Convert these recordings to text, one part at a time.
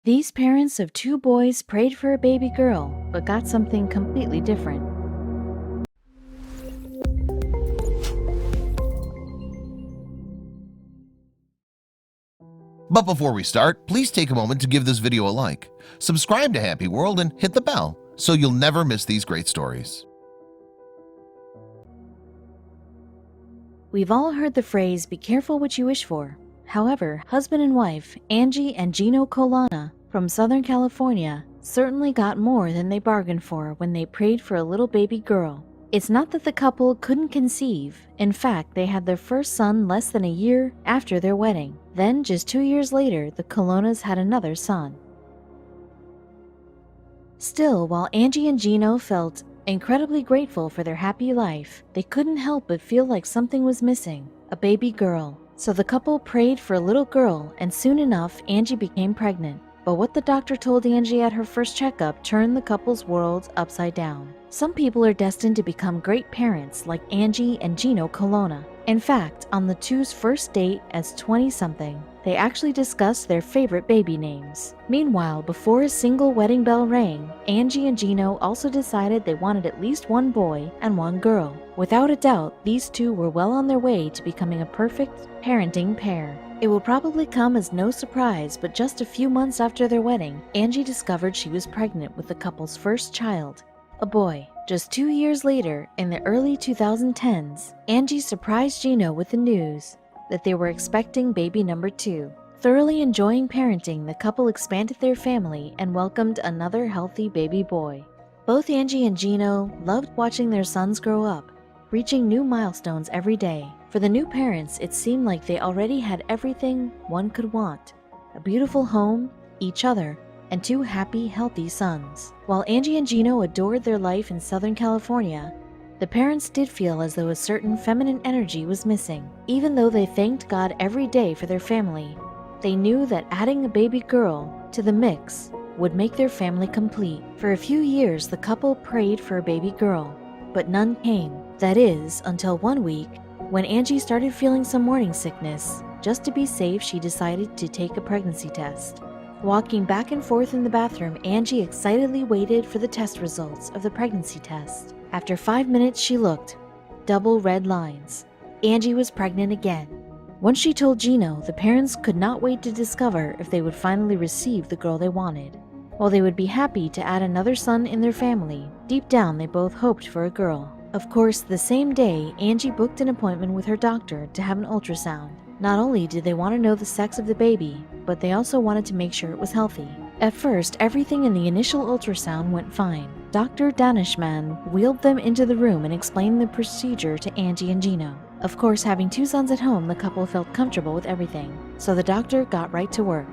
These parents of two boys prayed for a baby girl, but got something completely different. But before we start, please take a moment to give this video a like, subscribe to Happy World, and hit the bell so you'll never miss these great stories. We've all heard the phrase, "Be careful what you wish for." However, husband and wife, Angie and Gino Colonna from Southern California, certainly got more than they bargained for when they prayed for a little baby girl. It's not that the couple couldn't conceive. In fact, they had their first son less than a year after their wedding. Then, just 2 years later, the Colonnas had another son. Still, while Angie and Gino felt incredibly grateful for their happy life, they couldn't help but feel like something was missing, a baby girl. So the couple prayed for a little girl, and soon enough, Angie became pregnant. But what the doctor told Angie at her first checkup turned the couple's worlds upside down. Some people are destined to become great parents like Angie and Gino Colonna. In fact, on the two's first date as 20-something, they actually discussed their favorite baby names. Meanwhile, before a single wedding bell rang, Angie and Gino also decided they wanted at least one boy and one girl. Without a doubt, these two were well on their way to becoming a perfect parenting pair. It will probably come as no surprise, but just a few months after their wedding, Angie discovered she was pregnant with the couple's first child, a boy. Just 2 years later, in the early 2010s, Angie surprised Gino with the news that they were expecting baby number 2. Thoroughly enjoying parenting, the couple expanded their family and welcomed another healthy baby boy. Both Angie and Gino loved watching their sons grow up, reaching new milestones every day. For the new parents, it seemed like they already had everything one could want: a beautiful home, each other, and 2 happy, healthy sons. While Angie and Gino adored their life in Southern California, the parents did feel as though a certain feminine energy was missing. Even though they thanked God every day for their family, they knew that adding a baby girl to the mix would make their family complete. For a few years, the couple prayed for a baby girl, but none came. That is, until one week, when Angie started feeling some morning sickness. Just to be safe, she decided to take a pregnancy test. Walking back and forth in the bathroom, Angie excitedly waited for the test results of the pregnancy test. After 5 minutes, she looked. Double red lines. Angie was pregnant again. Once she told Gino, the parents could not wait to discover if they would finally receive the girl they wanted. While they would be happy to add another son in their family, deep down they both hoped for a girl. Of course, the same day, Angie booked an appointment with her doctor to have an ultrasound. Not only did they want to know the sex of the baby, but they also wanted to make sure it was healthy. At first, everything in the initial ultrasound went fine. Dr. Danishman wheeled them into the room and explained the procedure to Angie and Gino. Of course, having 2 sons at home, the couple felt comfortable with everything, so the doctor got right to work.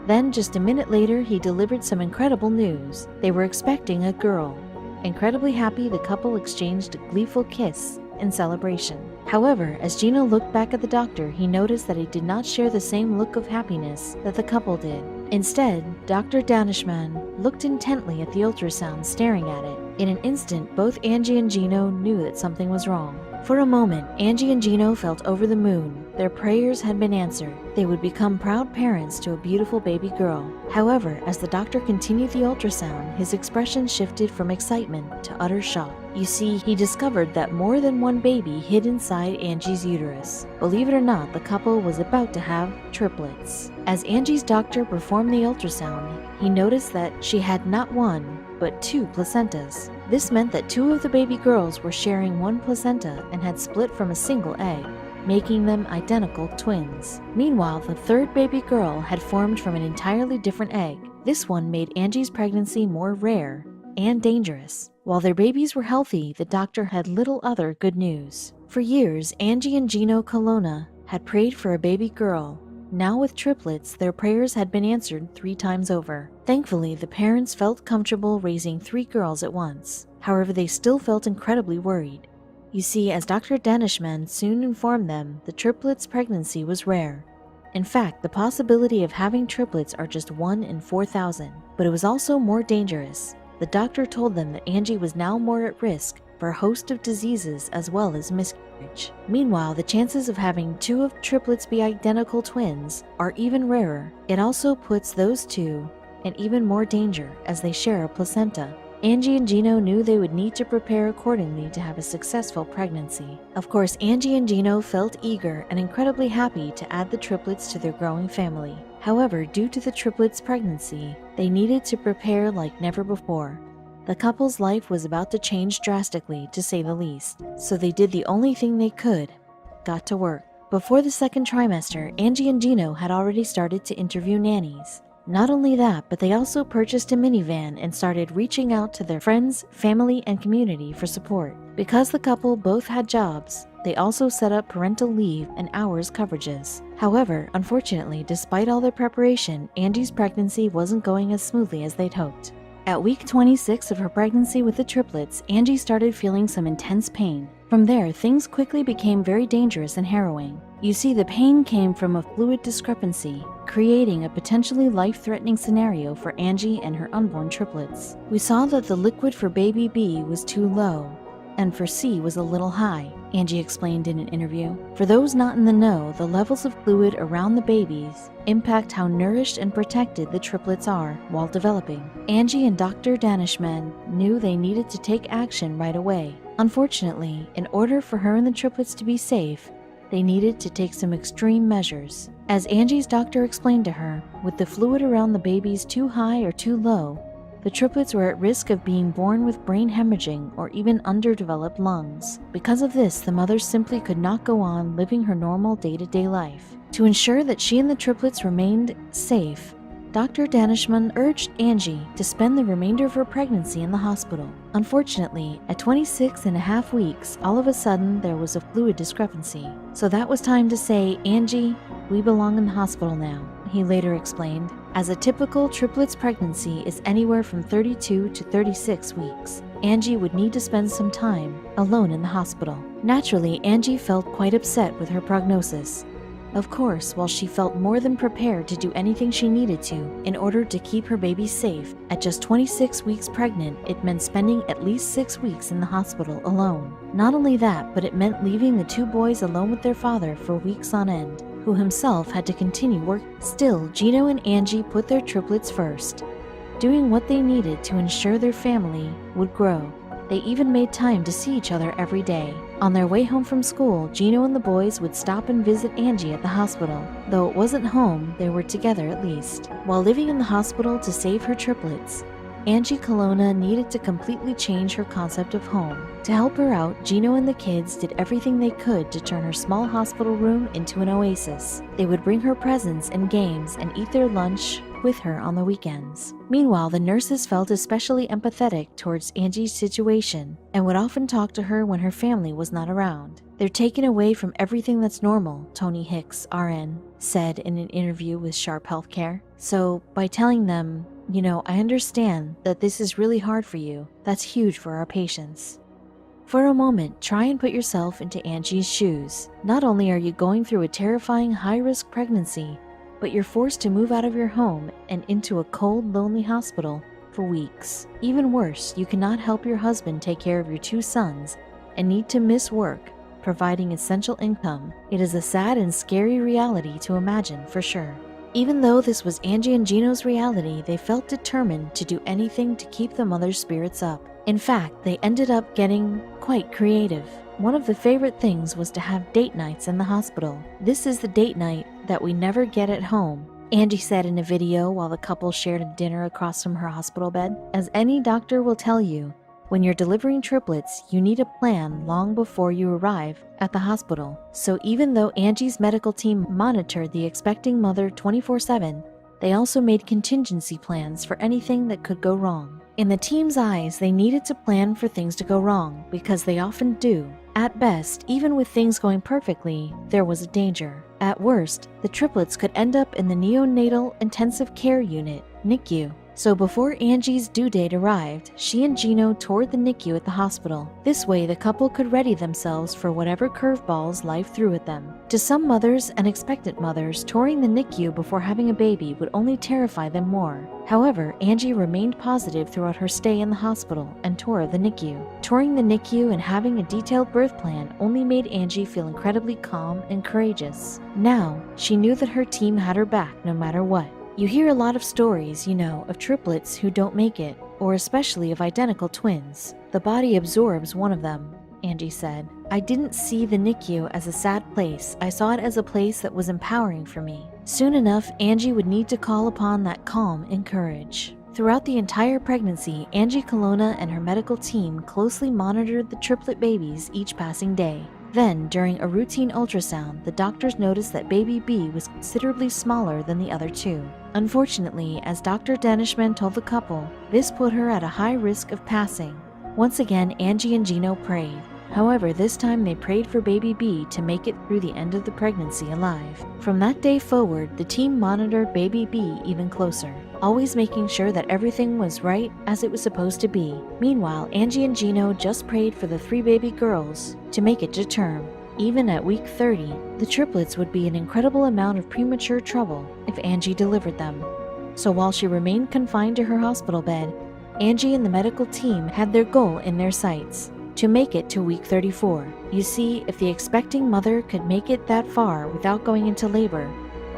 Then, just a minute later, he delivered some incredible news. They were expecting a girl. Incredibly happy, the couple exchanged a gleeful kiss in celebration. However, as Gino looked back at the doctor, he noticed that he did not share the same look of happiness that the couple did. Instead, Dr. Danishman looked intently at the ultrasound, staring at it. In an instant, both Angie and Gino knew that something was wrong. For a moment, Angie and Gino felt over the moon. Their prayers had been answered. They would become proud parents to a beautiful baby girl. However, as the doctor continued the ultrasound, his expression shifted from excitement to utter shock. You see, he discovered that more than one baby hid inside Angie's uterus. Believe it or not, the couple was about to have triplets. As Angie's doctor performed the ultrasound, he noticed that she had not 1, but 2 placentas. This meant that 2 of the baby girls were sharing 1 placenta and had split from a single egg, making them identical twins. Meanwhile, the 3rd baby girl had formed from an entirely different egg. This one made Angie's pregnancy more rare and dangerous. While their babies were healthy, the doctor had little other good news. For years, Angie and Gino Colonna had prayed for a baby girl. Now with triplets, their prayers had been answered 3 times over. Thankfully, the parents felt comfortable raising 3 girls at once. However, they still felt incredibly worried. You see, as Dr. Danishman soon informed them, the triplets' pregnancy was rare. In fact, the possibility of having triplets are just 1 in 4,000. But it was also more dangerous. The doctor told them that Angie was now more at risk for a host of diseases as well as miscarriage. Meanwhile, the chances of having 2 of triplets be identical twins are even rarer. It also puts those 2 and even more danger as they share a placenta. Angie and Gino knew they would need to prepare accordingly to have a successful pregnancy. Of course, Angie and Gino felt eager and incredibly happy to add the triplets to their growing family. However, due to the triplets' pregnancy, they needed to prepare like never before. The couple's life was about to change drastically, to say the least, so they did the only thing they could: got to work. Before the second trimester, Angie and Gino had already started to interview nannies. Not only that, but they also purchased a minivan and started reaching out to their friends, family, and community for support. Because the couple both had jobs, they also set up parental leave and hours coverages. However, unfortunately, despite all their preparation, Angie's pregnancy wasn't going as smoothly as they'd hoped. At week 26 of her pregnancy with the triplets, Angie started feeling some intense pain. From there, things quickly became very dangerous and harrowing. You see, the pain came from a fluid discrepancy, creating a potentially life-threatening scenario for Angie and her unborn triplets. We saw that the liquid for baby B was too low, and for C was a little high, Angie explained in an interview. For those not in the know, the levels of fluid around the babies impact how nourished and protected the triplets are while developing. Angie and Dr. Danishman knew they needed to take action right away. Unfortunately, in order for her and the triplets to be safe, they needed to take some extreme measures. As Angie's doctor explained to her, with the fluid around the babies too high or too low, the triplets were at risk of being born with brain hemorrhaging or even underdeveloped lungs. Because of this, the mother simply could not go on living her normal day-to-day life. To ensure that she and the triplets remained safe, Dr. Danishman urged Angie to spend the remainder of her pregnancy in the hospital. Unfortunately, at 26 and a half weeks, all of a sudden there was a fluid discrepancy. So that was time to say, "Angie, we belong in the hospital now," he later explained, as a typical triplets pregnancy is anywhere from 32 to 36 weeks. Angie would need to spend some time alone in the hospital. Naturally, Angie felt quite upset with her prognosis. Of course, while she felt more than prepared to do anything she needed to in order to keep her baby safe, at just 26 weeks pregnant, it meant spending at least 6 weeks in the hospital alone. Not only that, but it meant leaving the two boys alone with their father for weeks on end, who himself had to continue work. Still, Gino and Angie put their triplets first, doing what they needed to ensure their family would grow. They even made time to see each other every day. On their way home from school, Gino and the boys would stop and visit Angie at the hospital. Though it wasn't home, they were together at least. While living in the hospital to save her triplets, Angie Colonna needed to completely change her concept of home. To help her out, Gino and the kids did everything they could to turn her small hospital room into an oasis. They would bring her presents and games and eat their lunch with her on the weekends. Meanwhile, the nurses felt especially empathetic towards Angie's situation and would often talk to her when her family was not around. "They're taken away from everything that's normal," Tony Hicks, RN, said in an interview with Sharp Healthcare. "So by telling them, I understand that this is really hard for you, that's huge for our patients." For a moment, try and put yourself into Angie's shoes. Not only are you going through a terrifying high-risk pregnancy, but you're forced to move out of your home and into a cold, lonely hospital for weeks. Even worse, you cannot help your husband take care of your two sons and need to miss work, providing essential income. It is a sad and scary reality to imagine, for sure. Even though this was Angie and Gino's reality, they felt determined to do anything to keep the mother's spirits up. In fact, they ended up getting quite creative. One of the favorite things was to have date nights in the hospital. "This is the date night that we never get at home," Angie said in a video while the couple shared a dinner across from her hospital bed. "As any doctor will tell you, when you're delivering triplets, you need a plan long before you arrive at the hospital." So even though Angie's medical team monitored the expecting mother 24/7, they also made contingency plans for anything that could go wrong. In the team's eyes, they needed to plan for things to go wrong, because they often do. At best, even with things going perfectly, there was a danger. At worst, the triplets could end up in the neonatal intensive care unit, NICU. So before Angie's due date arrived, she and Gino toured the NICU at the hospital. This way, the couple could ready themselves for whatever curveballs life threw at them. To some mothers and expectant mothers, touring the NICU before having a baby would only terrify them more. However, Angie remained positive throughout her stay in the hospital and tour of the NICU. Touring the NICU and having a detailed birth plan only made Angie feel incredibly calm and courageous. Now, she knew that her team had her back no matter what. You hear a lot of stories, of triplets who don't make it, or especially of identical twins. The body absorbs one of them, Angie said. I didn't see the NICU as a sad place. I saw it as a place that was empowering for me. Soon enough, Angie would need to call upon that calm and courage. Throughout the entire pregnancy, Angie Colonna and her medical team closely monitored the triplet babies each passing day. Then, during a routine ultrasound, the doctors noticed that baby B was considerably smaller than the other two. Unfortunately, as Dr. Danishman told the couple, this put her at a high risk of passing. Once again, Angie and Gino prayed. However, this time they prayed for baby B to make it through the end of the pregnancy alive. From that day forward, the team monitored baby B even closer, always making sure that everything was right as it was supposed to be. Meanwhile, Angie and Gino just prayed for the 3 baby girls to make it to term. Even at week 30, the triplets would be an incredible amount of premature trouble if Angie delivered them. So while she remained confined to her hospital bed, Angie and the medical team had their goal in their sights: to make it to week 34. You see, if the expecting mother could make it that far without going into labor,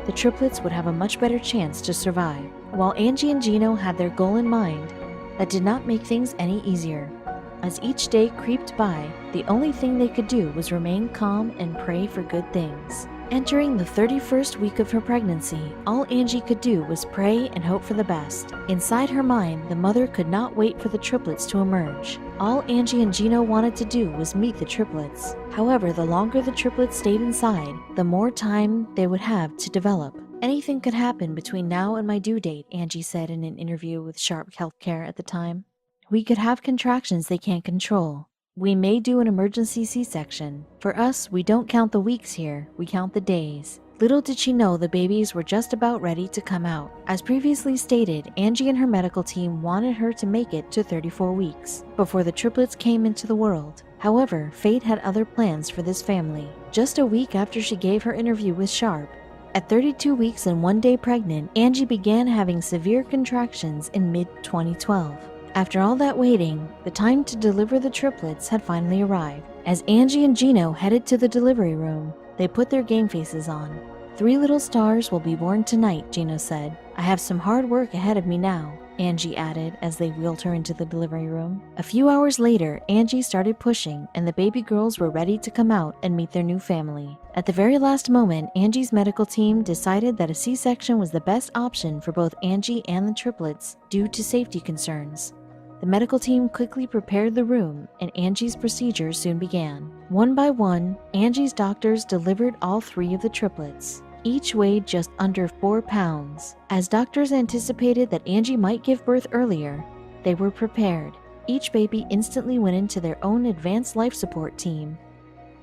the triplets would have a much better chance to survive. While Angie and Gino had their goal in mind, that did not make things any easier. As each day creeped by, the only thing they could do was remain calm and pray for good things. Entering the 31st week of her pregnancy, all Angie could do was pray and hope for the best. Inside her mind, the mother could not wait for the triplets to emerge. All Angie and Gino wanted to do was meet the triplets. However, the longer the triplets stayed inside, the more time they would have to develop. Anything could happen between now and my due date, Angie said in an interview with Sharp Healthcare at the time. We could have contractions they can't control. We may do an emergency C-section. For us, we don't count the weeks here, we count the days. Little did she know the babies were just about ready to come out. As previously stated, Angie and her medical team wanted her to make it to 34 weeks before the triplets came into the world. However, fate had other plans for this family. Just a week after she gave her interview with Sharp, at 32 weeks and 1 day pregnant, Angie began having severe contractions in mid-2012. After all that waiting, the time to deliver the triplets had finally arrived. As Angie and Gino headed to the delivery room, they put their game faces on. 3 little stars will be born tonight, Gino said. I have some hard work ahead of me now, Angie added as they wheeled her into the delivery room. A few hours later, Angie started pushing and the baby girls were ready to come out and meet their new family. At the very last moment, Angie's medical team decided that a C-section was the best option for both Angie and the triplets due to safety concerns. The medical team quickly prepared the room, and Angie's procedures soon began. One by one, Angie's doctors delivered all 3 of the triplets. Each weighed just under 4 pounds. As doctors anticipated that Angie might give birth earlier, they were prepared. Each baby instantly went into their own advanced life support team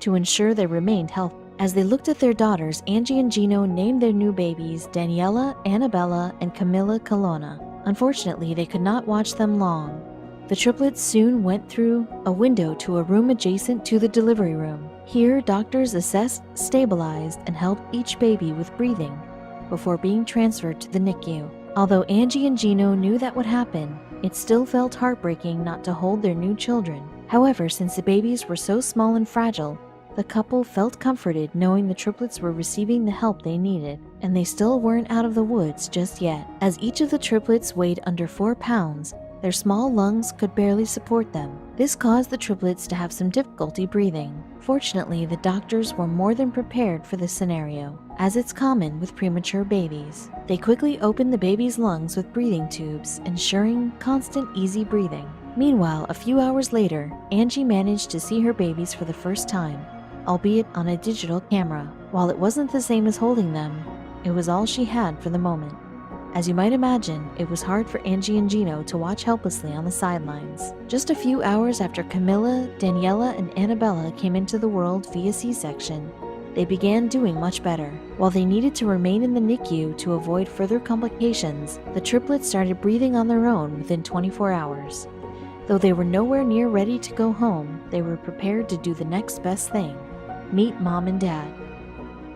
to ensure they remained healthy. As they looked at their daughters, Angie and Gino named their new babies Daniela, Annabella, and Camilla Colonna. Unfortunately, they could not watch them long. The triplets soon went through a window to a room adjacent to the delivery room. Here, doctors assessed, stabilized, and helped each baby with breathing before being transferred to the NICU. Although Angie and Gino knew that would happen, it still felt heartbreaking not to hold their new children. However, since the babies were so small and fragile, the couple felt comforted knowing the triplets were receiving the help they needed, and they still weren't out of the woods just yet. As each of the triplets weighed under 4 pounds, their small lungs could barely support them. This caused the triplets to have some difficulty breathing. Fortunately, the doctors were more than prepared for this scenario, as it's common with premature babies. They quickly opened the baby's lungs with breathing tubes, ensuring constant, easy breathing. Meanwhile, a few hours later, Angie managed to see her babies for the first time, albeit on a digital camera. While it wasn't the same as holding them, it was all she had for the moment. As you might imagine, it was hard for Angie and Gino to watch helplessly on the sidelines. Just a few hours after Camilla, Daniela, and Annabella came into the world via C-section, they began doing much better. While they needed to remain in the NICU to avoid further complications, the triplets started breathing on their own within 24 hours. Though they were nowhere near ready to go home, they were prepared to do the next best thing: meet Mom and Dad.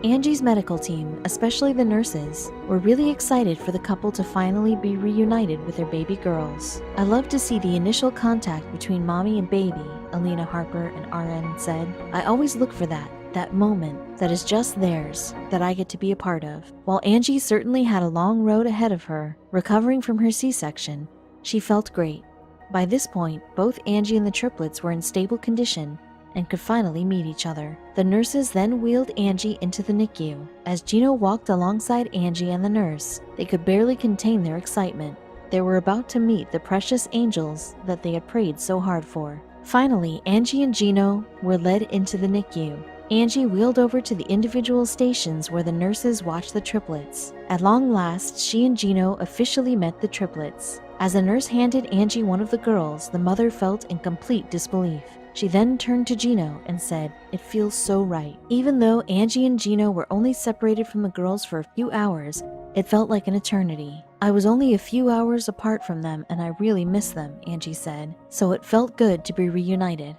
Angie's medical team, especially the nurses, were really excited for the couple to finally be reunited with their baby girls. I love to see the initial contact between mommy and baby, Alina Harper, an RN, said. I always look for that. that moment that is just theirs, that I get to be a part of. While Angie certainly had a long road ahead of her, recovering from her C-section, she felt great. By this point, both Angie and the triplets were in stable condition and could finally meet each other. The nurses then wheeled Angie into the NICU. As Gino walked alongside Angie and the nurse, they could barely contain their excitement. They were about to meet the precious angels that they had prayed so hard for. Finally, Angie and Gino were led into the NICU. Angie wheeled over to the individual stations where the nurses watched the triplets. At long last, she and Gino officially met the triplets. As the nurse handed Angie one of the girls, the mother felt in complete disbelief. She then turned to Gino and said, "It feels so right." Even though Angie and Gino were only separated from the girls for a few hours, it felt like an eternity. "I was only a few hours apart from them and I really miss them," Angie said, "so it felt good to be reunited."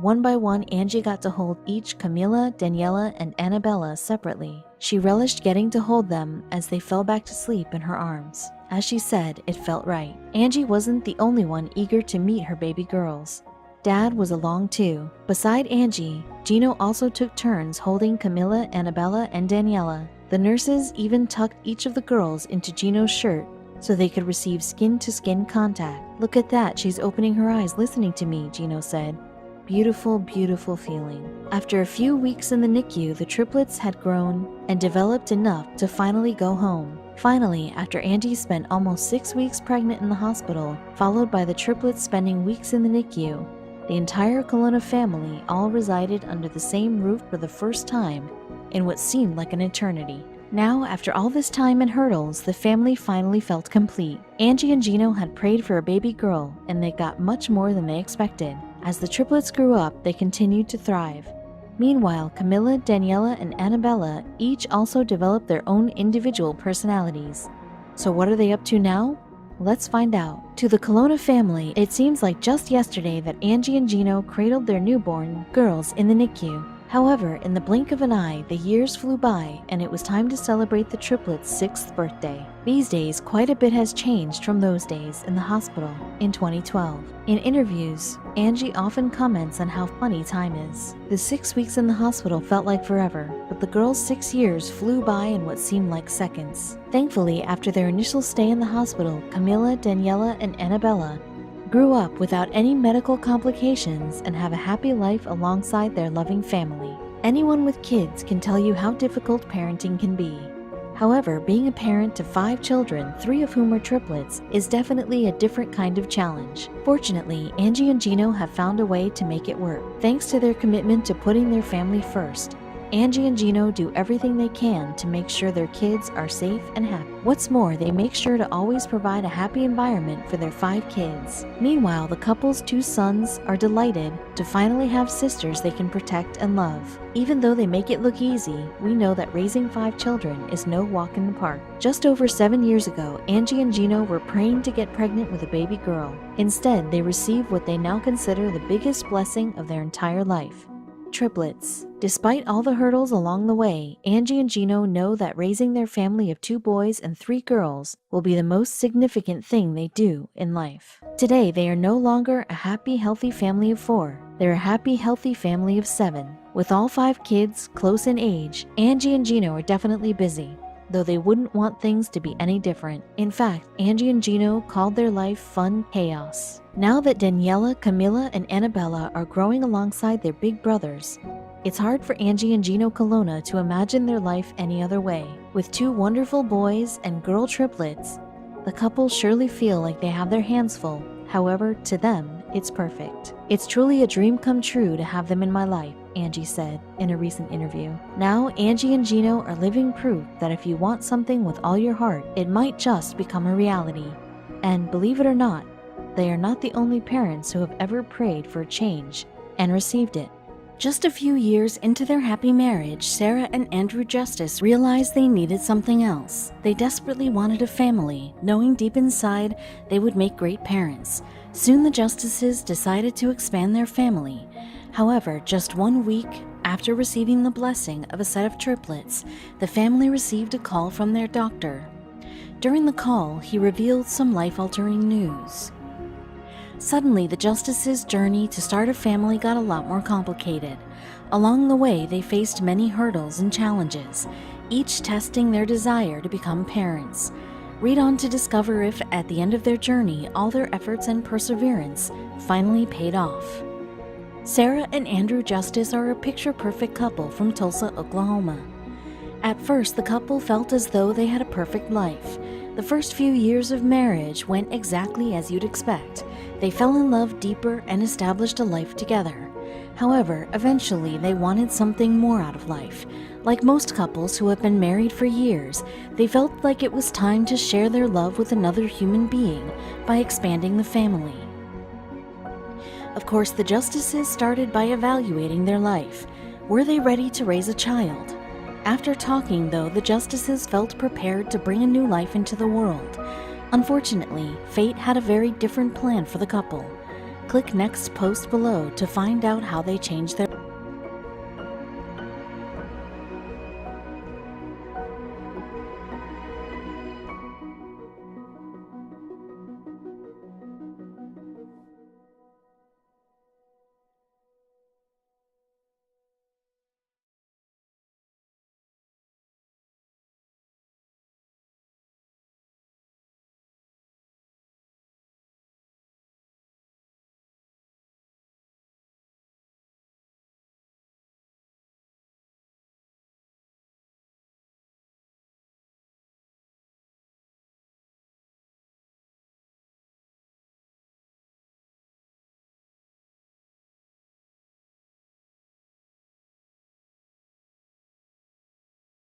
One by one, Angie got to hold each Camila, Daniela, and Annabella separately. She relished getting to hold them as they fell back to sleep in her arms. As she said, it felt right. Angie wasn't the only one eager to meet her baby girls. Dad was along too. Beside Angie, Gino also took turns holding Camilla, Annabella, and Daniela. The nurses even tucked each of the girls into Gino's shirt so they could receive skin-to-skin contact. "Look at that, she's opening her eyes listening to me," Gino said. Beautiful, beautiful feeling. After a few weeks in the NICU, the triplets had grown and developed enough to finally go home. Finally, after Angie spent almost 6 weeks pregnant in the hospital, followed by the triplets spending weeks in the NICU, the entire Colonna family all resided under the same roof for the first time in what seemed like an eternity. Now, after all this time and hurdles, the family finally felt complete. Angie and Gino had prayed for a baby girl, and they got much more than they expected. As the triplets grew up, they continued to thrive. Meanwhile, Camilla, Daniela, and Annabella each also developed their own individual personalities. So what are they up to now? Let's find out. To the Colonna family, it seems like just yesterday that Angie and Gino cradled their newborn girls in the NICU. However, in the blink of an eye, the years flew by and it was time to celebrate the triplets' 6th birthday. These days, quite a bit has changed from those days in the hospital in 2012. In interviews, Angie often comments on how funny time is. The 6 weeks in the hospital felt like forever, but the girls' 6 years flew by in what seemed like seconds. Thankfully, after their initial stay in the hospital, Camilla, Daniela, and Annabella grew up without any medical complications and have a happy life alongside their loving family. Anyone with kids can tell you how difficult parenting can be. However, being a parent to 5 children, 3 of whom are triplets, is definitely a different kind of challenge. Fortunately, Angie and Gino have found a way to make it work. Thanks to their commitment to putting their family first, Angie and Gino do everything they can to make sure their kids are safe and happy. What's more, they make sure to always provide a happy environment for their 5 kids. Meanwhile, the couple's 2 sons are delighted to finally have sisters they can protect and love. Even though they make it look easy, we know that raising 5 children is no walk in the park. Just over 7 years ago, Angie and Gino were praying to get pregnant with a baby girl. Instead, they received what they now consider the biggest blessing of their entire life: triplets. Despite all the hurdles along the way, Angie and Gino know that raising their family of 2 boys and 3 girls will be the most significant thing they do in life. Today, they are no longer a happy, healthy family of 4. They're a happy, healthy family of 7. With all 5 kids close in age, Angie and Gino are definitely busy, though they wouldn't want things to be any different. In fact, Angie and Gino called their life fun chaos. Now that Daniela, Camilla, and Annabella are growing alongside their big brothers, it's hard for Angie and Gino Colonna to imagine their life any other way. With 2 wonderful boys and girl triplets, the couple surely feel like they have their hands full. However, to them, it's perfect. "It's truly a dream come true to have them in my life," Angie said in a recent interview. Now, Angie and Gino are living proof that if you want something with all your heart, it might just become a reality. And believe it or not, they are not the only parents who have ever prayed for a change and received it. Just a few years into their happy marriage, Sarah and Andrew Justice realized they needed something else. They desperately wanted a family, knowing deep inside they would make great parents. Soon the Justices decided to expand their family. However, just 1 week after receiving the blessing of a set of triplets, the family received a call from their doctor. During the call, he revealed some life-altering news. Suddenly, the Justices' journey to start a family got a lot more complicated. Along the way, they faced many hurdles and challenges, each testing their desire to become parents. Read on to discover if, at the end of their journey, all their efforts and perseverance finally paid off. Sarah and Andrew Justice are a picture-perfect couple from Tulsa, Oklahoma. At first, the couple felt as though they had a perfect life. The first few years of marriage went exactly as you'd expect. They fell in love deeper and established a life together. However, eventually they wanted something more out of life. Like most couples who have been married for years, they felt like it was time to share their love with another human being by expanding the family. Of course, the Justices started by evaluating their life. Were they ready to raise a child? After talking, though, the Justices felt prepared to bring a new life into the world. Unfortunately, fate had a very different plan for the couple. Click next post below to find out how they changed their